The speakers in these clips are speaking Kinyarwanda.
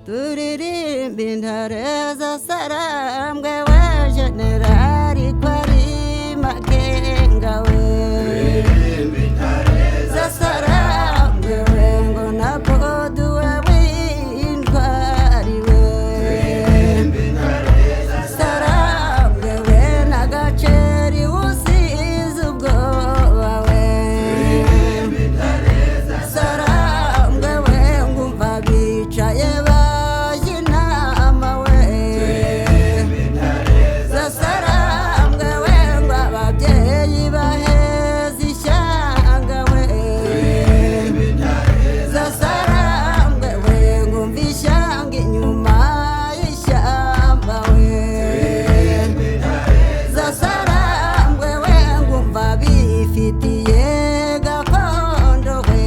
turirimba intare zasarambwe we generali ko ari magenga we zasarambwe we ngo nakoduwe w'intwari we zasarambwe we n'agaceri usize ubwoba we zasarambwe we ngumva bicaye baje inama we zasarambwe we ngo ababyeyi baheze ishyanga we zasarambwe we ngumva ishyanga inyuma y'ishyamba we zasarambwe we ngumva bifitiye gakondo we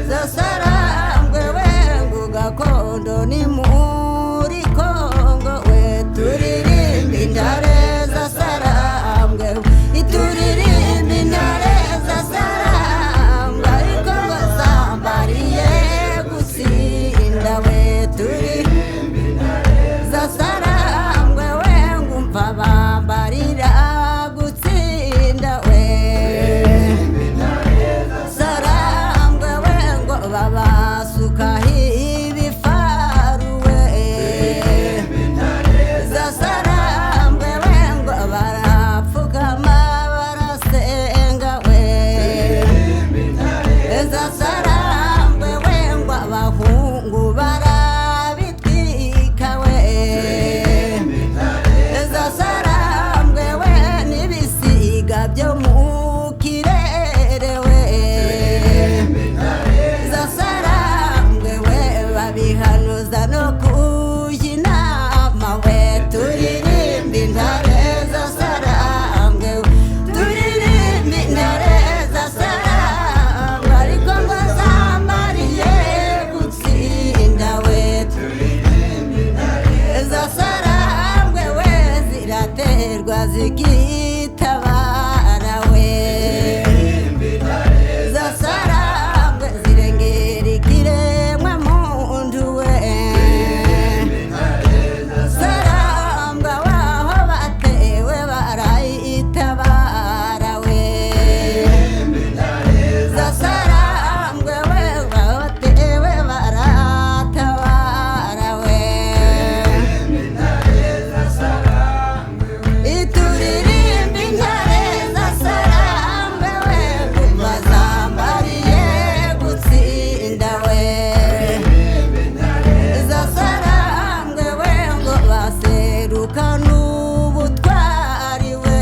zasarambwe we ngo gakondo ni muri Kongo we turirimba intare zasarambwe ituririmba intare zasarambwe ariko ngo zambariye gusinda we zasarambwe we ngumva bambarira gutsinda we zasarambwe we ngo babasukaho ibifaru we zasarambwe we ngo barapfukama barasenga we zasarambwe we ngo abahungu barabitwika we zasarambwe we n'ibisiga byo mu kirere we zasarambwe we babihanuza no kujya inama we turirimba intare zasarambwe turirimba intare zasarambwe ariko ngo zambariye gutsinda we zasarambwe we ziraterwa zikitabara we zasarambwe zirengera ikiremwa muntu we zasarambwe aho batewe barayitabara we zasarambwe we aho batewe baratabara we ituririmba intare zasarambwe we kumva zambariye gutsinda we zasarambwe we ngo baserukana ubutwari we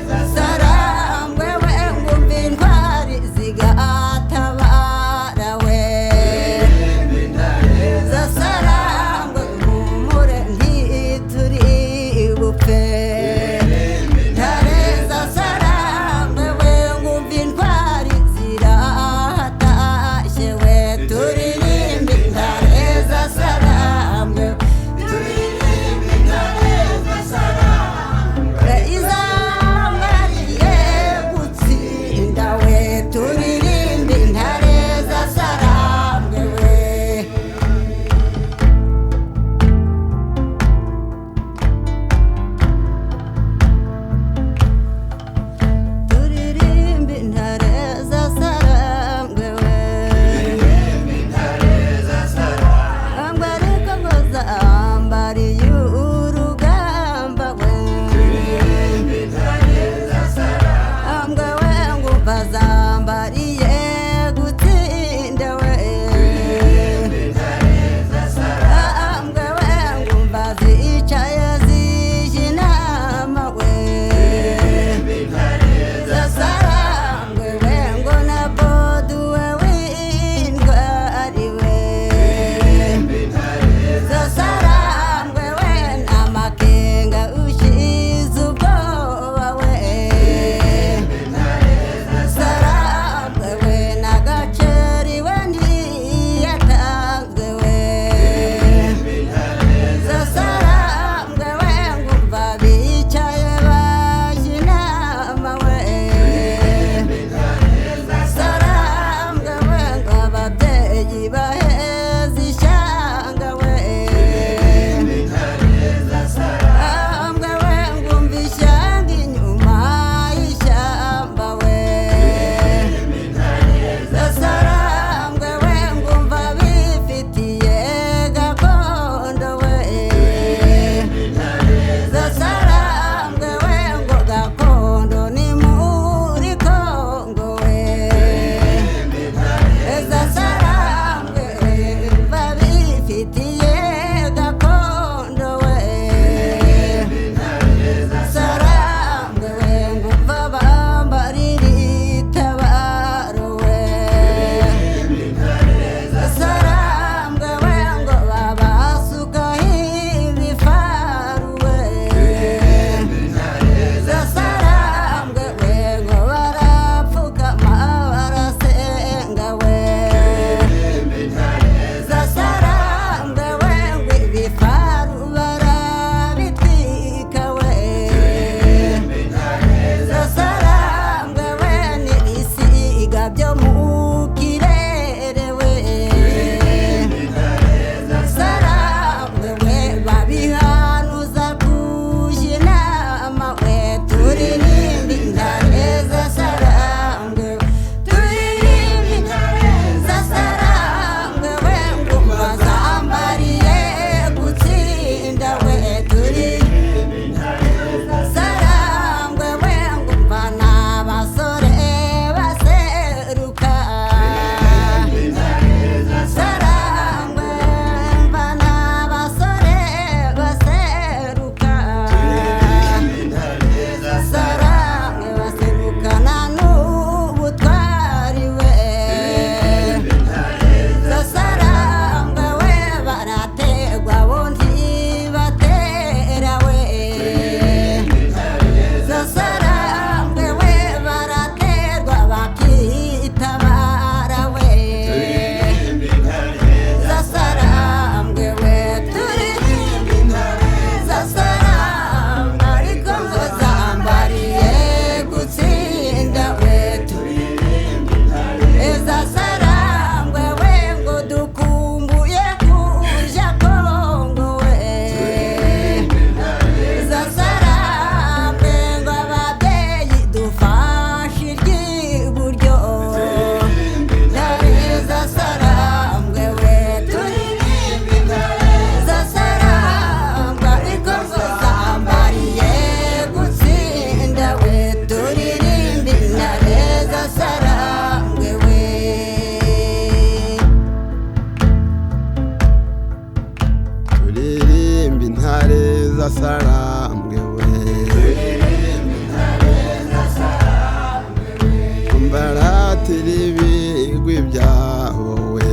zasarambwe we ngumva intwari zigatabara we zasarambwe humure ntituri bupfe intare zasarambwe we ngumva intwari zirahatashye we turirimba intare zasarambwe turirimba intare zasarambwe izambariye gutsinda we turirimba intare zasarambwe we sarambwe we mbaratira ibigwi byabo we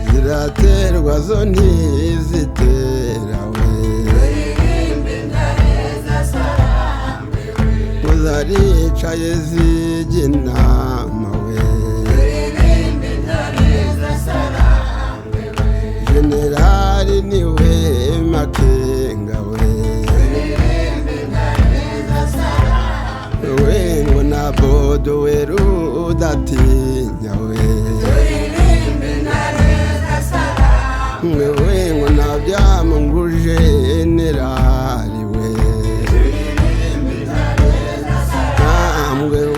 ziraterwa zo ntizitera we uzaricaye zijya inama we generali niwe Makenga we we ngo na bodo we rudatinya we we ngo na byamungu generali we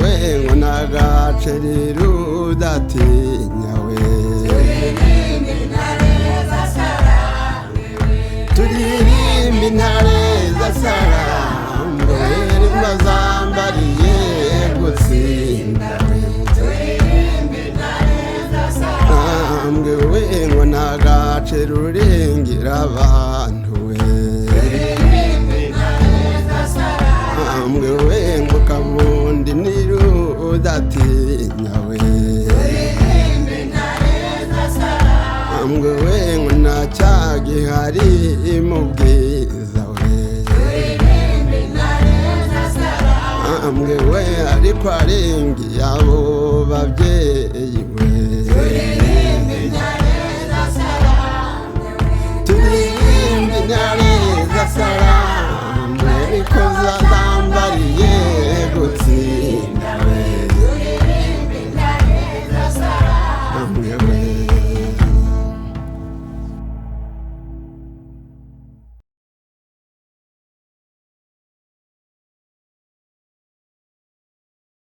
we ngo na gaceri rudatinya we turirimba intare z'Asarambwe rimazambariye gutsinda we ngo nagace rurengira abantu we ngo kabundi nirudatinya we we ngo nacyagihari mu bwiza we ariko arengiye abo babyeyi